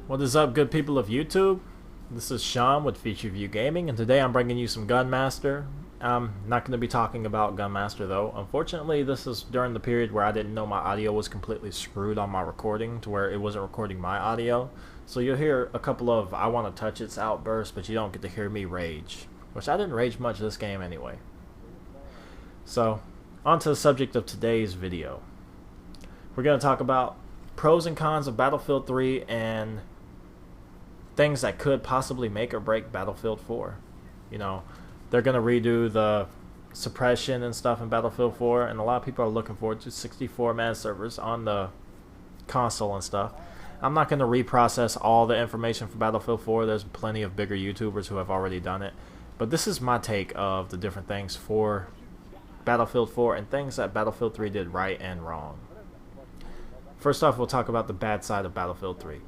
What is up, good people of YouTube? This is Shaun with Feature View Gaming, and today I'm bringing you some Gunmaster. I'm not going to be talking about Gunmaster though. Unfortunately, this is during the period where I didn't know my audio was completely screwed on my recording to where it wasn't recording my audio. So you'll hear a couple of I want to touch its outbursts, but you don't get to hear me rage. Which I didn't rage much this game anyway. So, on to the subject of today's video. We're going to talk about pros and cons of Battlefield 3 and things that could possibly make or break Battlefield 4. You know, they're going to redo the suppression and stuff in Battlefield 4, and a lot of people are looking forward to 64-man servers on the console and stuff. I'm not going to reprocess all the information for Battlefield 4. There's plenty of bigger YouTubers who have already done it. But this is my take of the different things for Battlefield 4 and things that Battlefield 3 did right and wrong. First off, we'll talk about the bad side of Battlefield 3.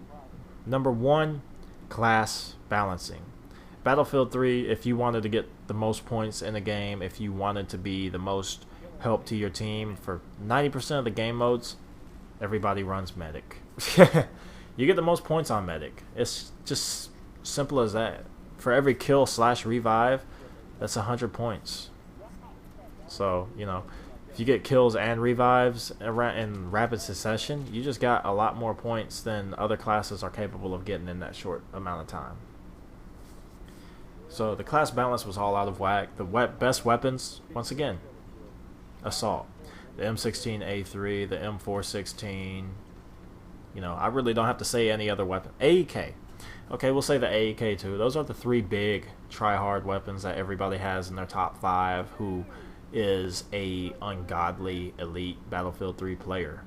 Number one, class balancing. Battlefield 3, if you wanted to get the most points in a game, if you wanted to be the most help to your team, for 90% of the game modes, everybody runs medic. You get the most points on medic. It's just simple as that. For every kill / revive, that's 100 points. So, you know, if you get kills and revives in rapid succession, you just got a lot more points than other classes are capable of getting in that short amount of time. So the class balance was all out of whack. The best weapons, once again, assault. The M16A3, the M416. You know, I really don't have to say any other weapon. AEK. Okay, we'll say the AEK too. Those are the three big try-hard weapons that everybody has in their top 5 who is a ungodly elite Battlefield 3 player.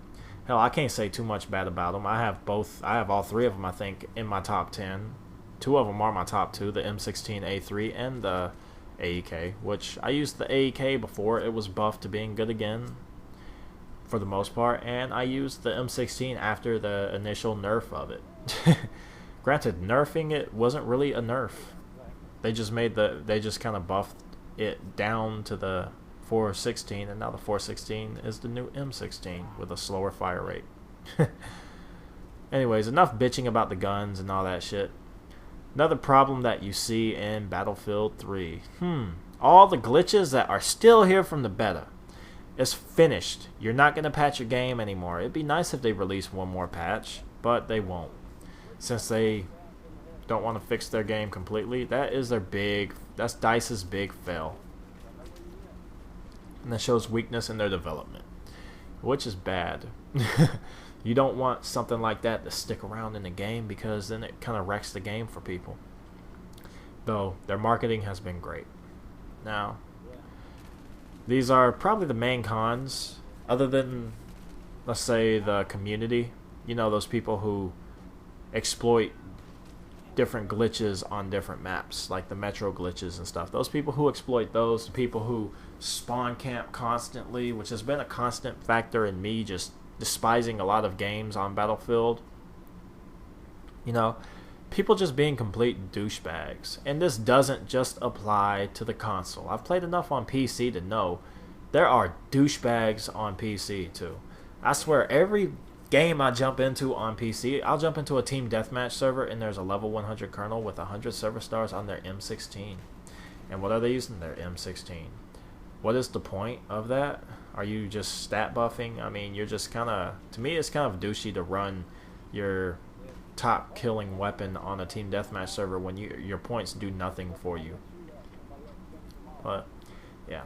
Hell, I can't say too much bad about them. I have all 3 of them, I think, in my top 10. 2 of them are my top 2, the M16A3 and the AEK, which I used the AEK before it was buffed to being good again for the most part, and I used the M16 after the initial nerf of it. Granted, nerfing it wasn't really a nerf. They just kind of buffed it down to the 416, and now the 416 is the new M16 with a slower fire rate. Anyways, enough bitching about the guns and all that shit. Another problem that you see in Battlefield 3. All the glitches that are still here from the beta. It's finished. You're not going to patch your game anymore. It'd be nice if they released one more patch, but they won't. Since they don't want to fix their game completely, that's DICE's big fail. And that shows weakness in their development, which is bad. You don't want something like that to stick around in the game, because then it kind of wrecks the game for people. Though their marketing has been great. Now, these are probably the main cons, other than, let's say, the community. You know, those people who exploit different glitches on different maps, like the metro glitches and stuff. Those people who exploit those, the people who spawn camp constantly, which has been a constant factor in me just despising a lot of games on Battlefield. You know, people just being complete douchebags. And this doesn't just apply to the console. I've played enough on PC to know there are douchebags on PC too. I swear, every game I jump into on PC, I'll jump into a team deathmatch server and there's a level 100 colonel with 100 server stars on their M16. And what are they using? Their M16. What is the point of that? Are you just stat buffing? I mean, you're just kind of, to me it's kind of douchey to run your top killing weapon on a team deathmatch server when your points do nothing for you. But yeah,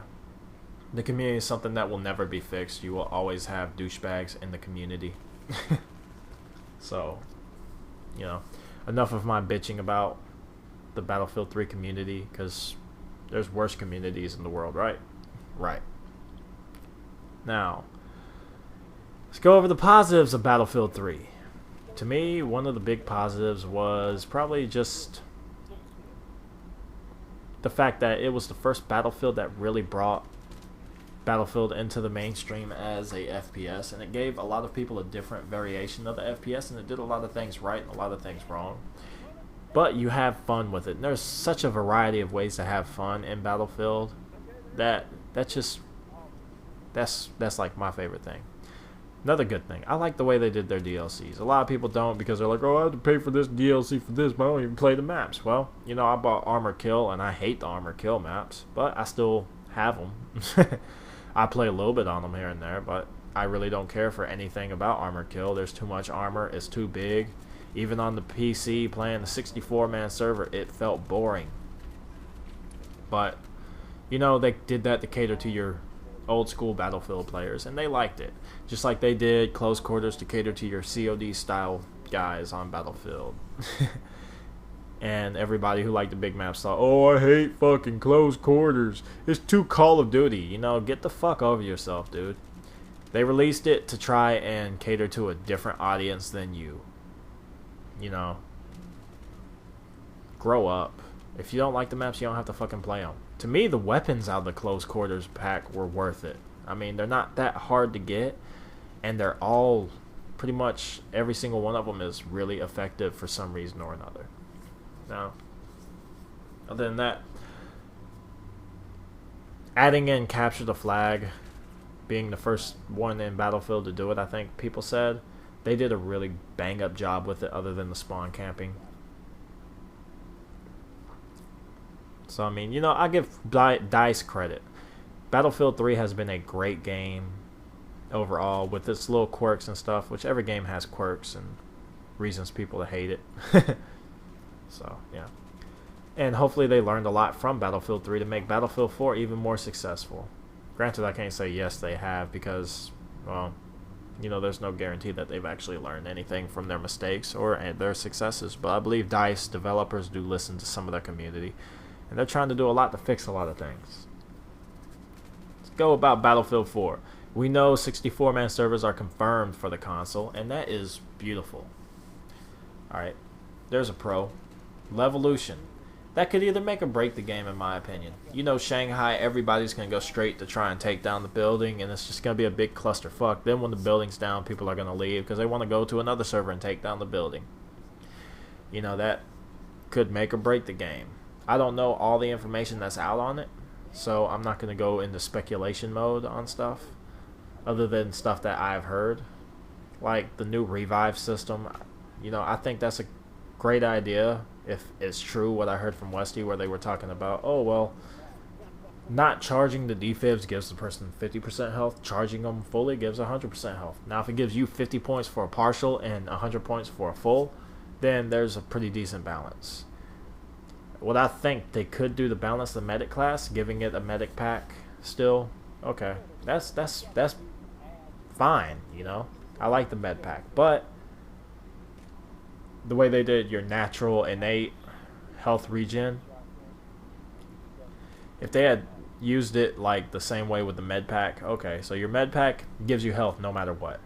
the community is something that will never be fixed. You will always have douchebags in the community. So, you know, enough of my bitching about the Battlefield 3 community, because there's worse communities in the world, right? Right. Now, let's go over the positives of Battlefield 3. To me, one of the big positives was probably just the fact that it was the first Battlefield that really brought Battlefield into the mainstream as a FPS, and it gave a lot of people a different variation of the FPS, and it did a lot of things right and a lot of things wrong. but you have fun with it. And there's such a variety of ways to have fun in Battlefield that that's like my favorite thing. Another good thing, I like the way they did their DLCs. A lot of people don't because they're like, oh, I have to pay for this DLC for this, but I don't even play the maps. Well, you know, I bought Armor Kill, and I hate the Armor Kill maps, but I still have them. I play a little bit on them here and there, but I really don't care for anything about Armor Kill. There's too much armor. It's too big. Even on the PC, playing the 64-man server, it felt boring. But, you know, they did that to cater to your old school Battlefield players, and they liked it. Just like they did Close Quarters to cater to your COD style guys on Battlefield. And everybody who liked the big maps thought, oh, I hate fucking Close Quarters. It's too Call of Duty. You know, get the fuck over yourself, dude. They released it to try and cater to a different audience than you. You know, grow up. If you don't like the maps, you don't have to fucking play them. To me, the weapons out of the Close Quarters pack were worth it. I mean, they're not that hard to get, and they're all, pretty much every single one of them is really effective for some reason or another. Now, other than that, adding in Capture the Flag, being the first one in Battlefield to do it, I think people said, they did a really bang-up job with it other than the spawn camping. So, I mean, you know, I give DICE credit. Battlefield 3 has been a great game overall with its little quirks and stuff, which every game has quirks and reasons people to hate it. So, yeah. And hopefully they learned a lot from Battlefield 3 to make Battlefield 4 even more successful. Granted, I can't say yes they have because, well, you know, there's no guarantee that they've actually learned anything from their mistakes or their successes. But I believe DICE developers do listen to some of their community. And they're trying to do a lot to fix a lot of things. Let's go about Battlefield 4. We know 64-man servers are confirmed for the console, and that is beautiful. Alright, there's a pro. Levolution. That could either make or break the game, in my opinion. You know, Shanghai, everybody's going to go straight to try and take down the building, and it's just going to be a big clusterfuck. Then when the building's down, people are going to leave because they want to go to another server and take down the building. You know, that could make or break the game. I don't know all the information that's out on it, so I'm not going to go into speculation mode on stuff, other than stuff that I've heard. Like the new revive system. You know, I think that's a great idea if it's true what I heard from Westy, where they were talking about, oh, well, not charging the defibs gives the person 50% health. Charging them fully gives 100% health. Now, if it gives you 50 points for a partial and 100 points for a full, then there's a pretty decent balance. What I think they could do to balance the medic class, giving it a medic pack still, okay, that's fine, you know. I like the med pack, but the way they did your natural innate health regen, if they had used it like the same way with the med pack, okay, so your med pack gives you health no matter what.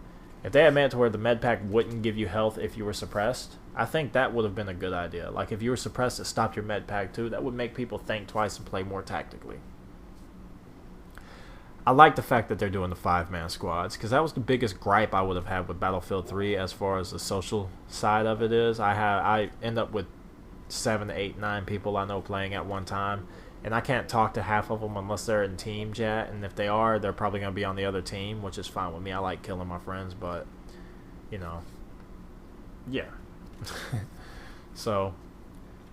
If they had made it to where the med pack wouldn't give you health if you were suppressed, I think that would have been a good idea. Like if you were suppressed, it stopped your med pack too. That would make people think twice and play more tactically. I like the fact that they're doing the 5-man squads, because that was the biggest gripe I would have had with Battlefield 3 as far as the social side of it is. I end up with 7, 8, 9 people I know playing at one time, and I can't talk to half of them unless they're in team chat, and if they are, they're probably going to be on the other team, which is fine with me. I like killing my friends, but, you know, yeah. So,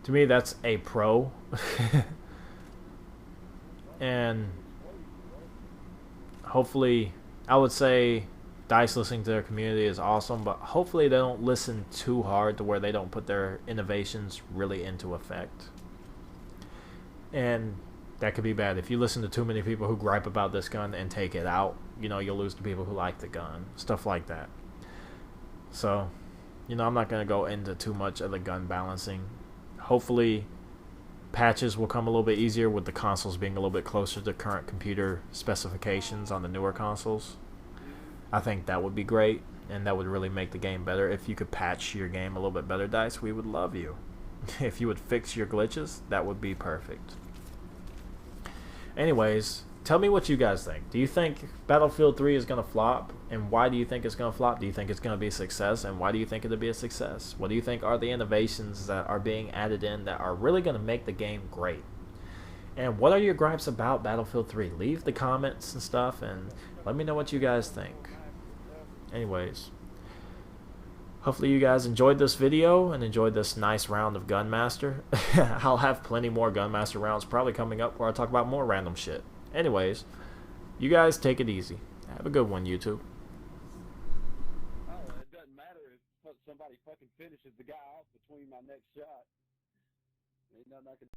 to me, that's a pro. And hopefully, I would say DICE listening to their community is awesome, but hopefully they don't listen too hard to where they don't put their innovations really into effect. And that could be bad. If you listen to too many people who gripe about this gun and take it out, you know, you'll lose the people who like the gun. Stuff like that. So, you know, I'm not going to go into too much of the gun balancing. Hopefully, patches will come a little bit easier with the consoles being a little bit closer to current computer specifications on the newer consoles. I think that would be great, and that would really make the game better. If you could patch your game a little bit better, DICE, we would love you. If you would fix your glitches, that would be perfect. Anyways, tell me what you guys think. Do you think Battlefield 3 is going to flop? And why do you think it's going to flop? Do you think it's going to be a success? And why do you think it'll be a success? What do you think are the innovations that are being added in that are really going to make the game great? And what are your gripes about Battlefield 3? Leave the comments and stuff and let me know what you guys think. Anyways, hopefully you guys enjoyed this video and enjoyed this nice round of Gunmaster. I'll have plenty more Gunmaster rounds probably coming up where I talk about more random shit. Anyways, you guys take it easy. Have a good one, YouTube. Oh, it doesn't matter if somebody fucking finishes the guy off between my next shot. Ain't nothing I can